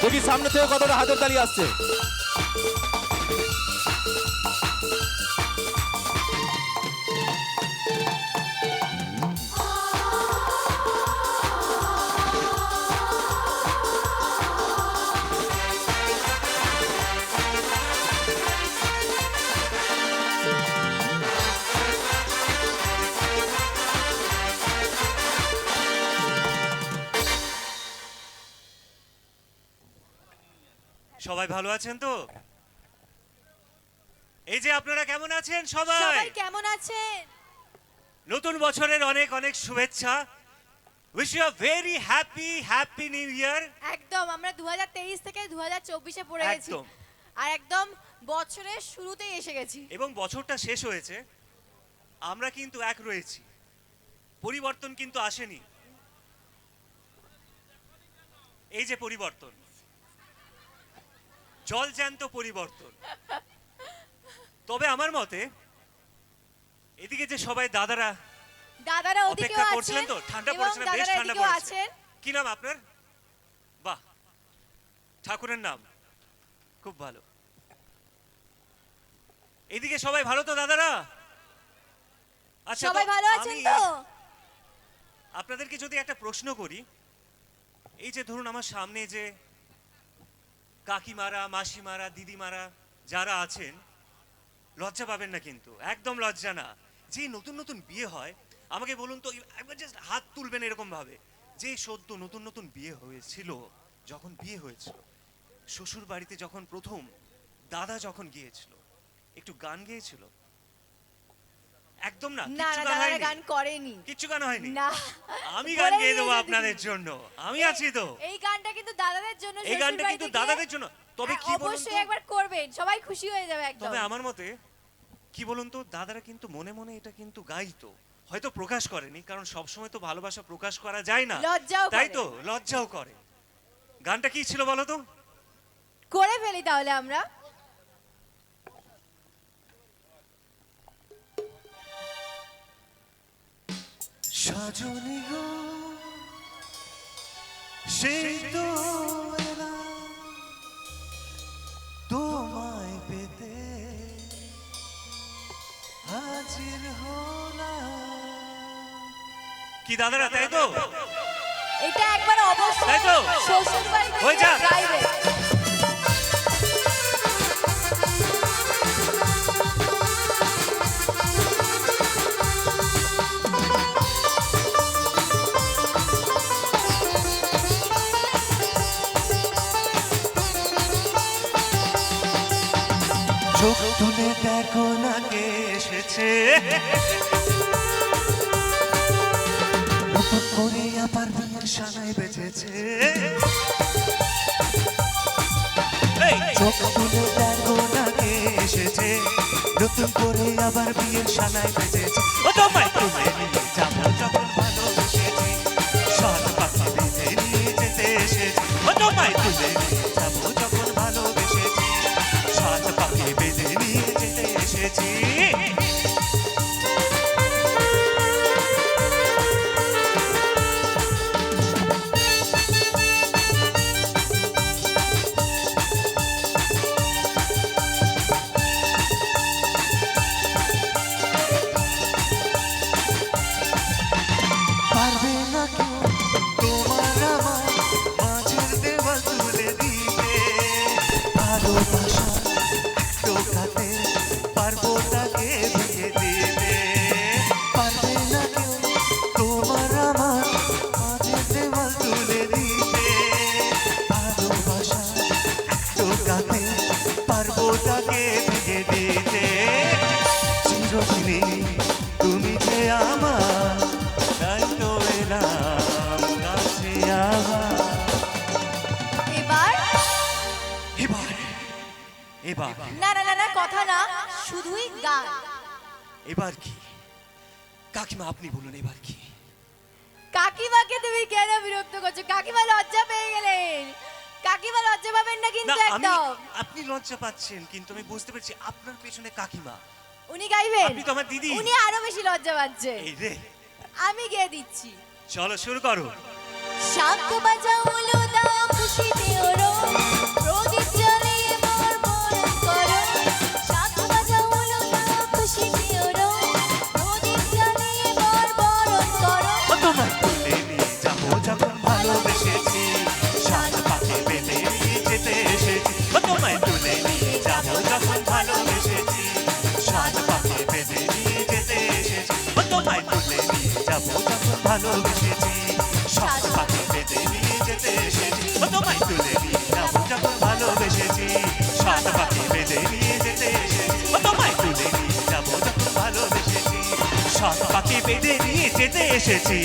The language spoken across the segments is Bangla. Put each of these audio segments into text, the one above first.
দেখি সামনে থেকে কতটা হাতের তালি আসছে। সবাই ভালো আছেন তো? এই যে আপনারা কেমন আছেন সবাই? সবাই কেমন আছেন? নতুন বছরের অনেক অনেক শুভেচ্ছা। Wish you a very happy new year. একদম আমরা 2023 থেকে 2024 এ পড়ে গেছি। একদম। আর একদম বছরের শুরুতেই এসে গেছি। এবং বছরটা শেষ হয়েছে, আমরা কিন্তু এক রয়েছি, পরিবর্তন কিন্তু আসেনি। এই যে পরিবর্তন, জলজ্যান্ত পরিবর্তন। তবে আমার মতে এদিকে যে সবাই দাদারা দাদারা ওদিকেও অপেক্ষা আছেন করছিলেন তো, ঠান্ডা এবং পড়েছে না? বেশ দাদারা ঠান্ডা এদিকেও পড়েছে। আছেন। কি নাম আপনার? বাহ, ঠাকুরের নাম, খুব ভালো। এদিকে সবাই ভালো তো দাদারা? আচ্ছা, সবাই ভালো আছেন আমি তো? আপনাদেরকে যদি একটা প্রশ্ন করি, এই যে ধরুন আমার সামনে যে কাকিমারা, মাসিমারা, দিদিমারা যারা আছেন, লজ্জা পাবেন না কিন্তু, একদম লজ্জা না। যে নতুন নতুন বিয়ে হয়, আমাকে বলুন তো, একবার জাস্ট হাত তুলবেন এরকম ভাবে, যে সদ্য নতুন নতুন বিয়ে হয়েছিল, যখন বিয়ে হয়েছিল, শ্বশুর বাড়িতে যখন প্রথম দাদা যখন গিয়েছিল, একটু গান গেয়েছিল? একদম না, না কিচ্ছু না গান দাদারা হয়নি, গান করেনি। কিচ্ছু গান হয়নি। না, আমি গান বলেই গেয়ে দেবো দিয়েছে আপনাদের দিদি। জন্য, আমি আছি তো। এই গানটা কিন্তু দাদাদের জন্য, এই গানটা শ্বশুরবাড়িতে কিন্তু গিয়ে দাদাদের জন্য। তবে কি বলুন অবশ্যই তো, একবার করবেন, সবাই খুশি হয়ে যাবে একদম। তবে আমার মতে কি বলুন তো, দাদারা কিন্তু মনে মনে এটা কিন্তু গাইতো, হয়তো প্রকাশ করেনি, কারণ সবসময় তো ভালোবাসা প্রকাশ করা যায় না, লজ্জাও তাই করে। তো লজ্জাও করে। গানটা কি ছিল বলো তো? করে ফেলি তাহলে আমরা। সজনী গো, সেই তো এলা তোমায় পেতে হাজির হলাম। কি দাদারা, তাই তো? এটা একবার অবশ্যই তাই তো? শ্বশুরবাড়িতে হয়ে গিয়ে যাক। গাইবে। চোখ তুলে দেখো না কে এসেছে, নতুন করে আবার বিয়ের সানাই বেজেছে। চোখ তুলে দেখো না কে এসেছে, নতুন করে আবার বিয়ের সানাই বেজেছে। ও তোমায় তুলে নিয়ে যাবো যখন ভালোবেসেছি, সাত পাখি বেঁধে নিয়ে যেতে এসেছি। ও তোমায় তুলে নিয়ে যাবো যখন ভালোবেসেছি, সাত পাখি বেঁধে নিয়ে যেতে এসেছি। পারবে না কেউ তোমার আমার মাঝের দেওয়াল তুলে দিতে, ভালোবাসা টোকাতে পারবো তাকে ভেঙে দিতে। পারবে না কেউ তোমার আমার মাঝের দেওয়াল তুলে দিতে, ভালোবাসা টোকাতে পারবো তাকে ভেঙে দিতে। চিরদিনই তুমি যে আমার, তাই তো এলাম কাছে আবার। এবার এবার এবার না না না না, কথা না, শুধুই গান। এবার কি কাকিমা, আপনি বলুন এবার কি? কাকিমাকে তুমি কেন বিরক্ত করছো? কাকিমা লজ্জা পেয়ে গেলেন। কাকিমা লজ্জা পাবেন না না, কিন্তু আমি, একদম। আপনি লজ্জা পাচ্ছেন, কিন্তু আমি বুঝতে পারছি আপনার পেছনে কাকিমা, উনি গাইবেন, আপনি তো আমার দিদি। উনি আরো বেশি লজ্জা পাচ্ছে। এই রে, আমি গেয়ে দিচ্ছি। চলো শুরু করো। শাক বাজাও লুদা খুশিতে ওরো যাবো যখন ভালোবেসেছি সাত পাখি বেঁধে নিয়ে যেতে এসেছি ও তোমায় তুলে নিয়ে যাবো যখন ভালোবেসেছি সাত পাখি বেঁধে নিয়ে যেতে এসেছি ও তোমায় তুলে নিয়ে যাবো যখন ভালোবেসেছি সাত পাখি বেঁধে নিয়ে যেতে এসেছি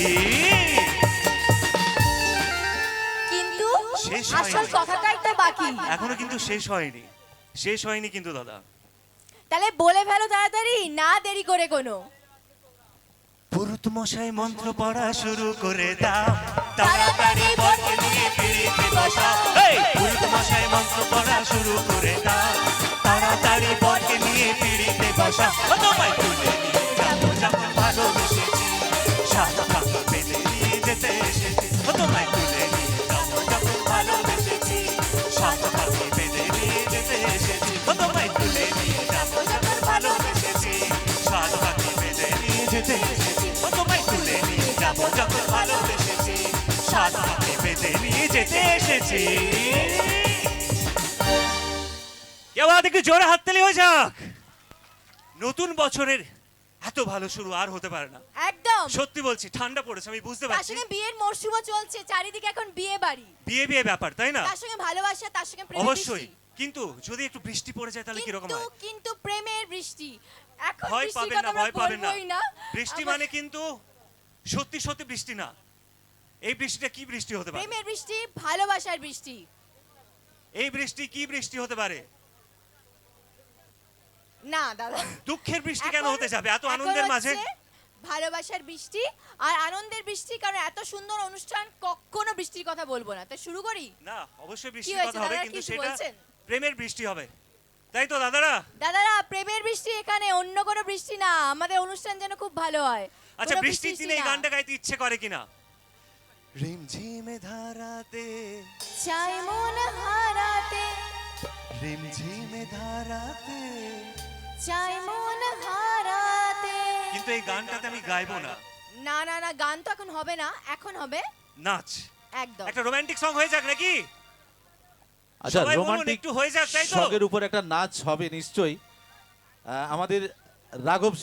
কিন্তু শেষ আসল হয়নি। কথাটাই তো বাকি। এখনো কিন্তু শেষ হয়নি কিন্তু দাদা তাহলে বলে ফেলো তাড়াতাড়ি, না দেরি করে কোনো। পুরুত মশাই মন্ত্র পড়া শুরু করে দাও তাড়াতাড়ি বরকে নিয়ে পিড়িতে বসাও পুরুত মশাই মন্ত্র পড়া শুরু করে দাও তাড়াতাড়ি বরকে নিয়ে পিড়িতে বসাও ও তোমায় তুলে নিয়ে যাবো যখন ভালোবেসেছি সাত পাখি বেঁধে নিয়ে যেতে এসেছি ও তোমায় তুলে নিয়ে যাবো যখন ভালোবেসেছি সাত পাখি বেঁধে নিয়ে যেতে এসেছি ও তোমায় তুলে নিয়ে যাবো যখন ভালোবেসেছি সাত পাখি বেঁধে নিয়ে যেতে এসেছি ও তোমায় তুলে নিয়ে যাবো যখন ভালোবেসেছি সাত পাখি বেঁধে নিয়ে যেতে এসেছি এবার একটু জোরে হাততালি হয়ে যাক নতুন বছরের এত ভালো শুরু আর হতে পারে না একদম। সত্যি বলছি ঠান্ডা পড়েছে আমি বুঝতে তার পারছি সঙ্গে বিয়ের মরশুমও চলছে, চারিদিকে এখন বিয়ে বাড়ি, বিয়ে ব্যাপার তাই না তার সঙ্গে ভালোবাসা, তার সঙ্গে প্রেম। অবশ্যই কিন্তু যদি একটু বৃষ্টি পড়ে যায় তাহলে কিরকম হয় কিন্তু প্রেমের বৃষ্টি এখন ভয় বৃষ্টির পাবেন কথা না আমরা ভয় পাবেন না বলবোই না। বৃষ্টি আমার মানে কিন্তু সত্যি সত্যি বৃষ্টি না এই বৃষ্টিটা কি বৃষ্টি হতে পারে প্রেমের বৃষ্টি, ভালোবাসার বৃষ্টি। এই বৃষ্টি কি বৃষ্টি হতে পারে না দাদা, দুঃখের বৃষ্টি কেন এখন- হতে যাবে এত এখন আনন্দের মাঝে হচ্ছে ভালোবাসার বৃষ্টি আর আনন্দের বৃষ্টি, কারণ এত সুন্দর অনুষ্ঠান কখনো বৃষ্টির কথা বলবো না। তো শুরু করি। না অবশ্যই কি বৃষ্টির হয়েছে কথা হবে দাদারা, কিন্তু কিছু সেটা বলছেন? প্রেমের বৃষ্টি হবে তাই তো দাদারা দাদারা, প্রেমের বৃষ্টি এখানে, অন্য কোনো বৃষ্টি না। আমাদের অনুষ্ঠান যেন খুব ভালো হয়। আচ্ছা কোনো বৃষ্টির দিনে এই না। গানটা গাইতে ইচ্ছে করে কিনা রিমঝিমে ধারাতে চাই মন হারাতে, রিমঝিমে ধারাতে চাই মন হারাতে। কিন্তু এই গানটাতে আমি গাইবো না না না না, গান তো এখন হবে না, এখন হবে নাচ একদম। একটা রোমান্টিক সং হয়ে যাক নাকি আচ্ছা, সবাই বলুন রোমান্টিক একটু হয়ে যাক তাই তো সঙ্গের উপর একটা নাচ হবে নিশ্চয়ই। আমাদের রাঘব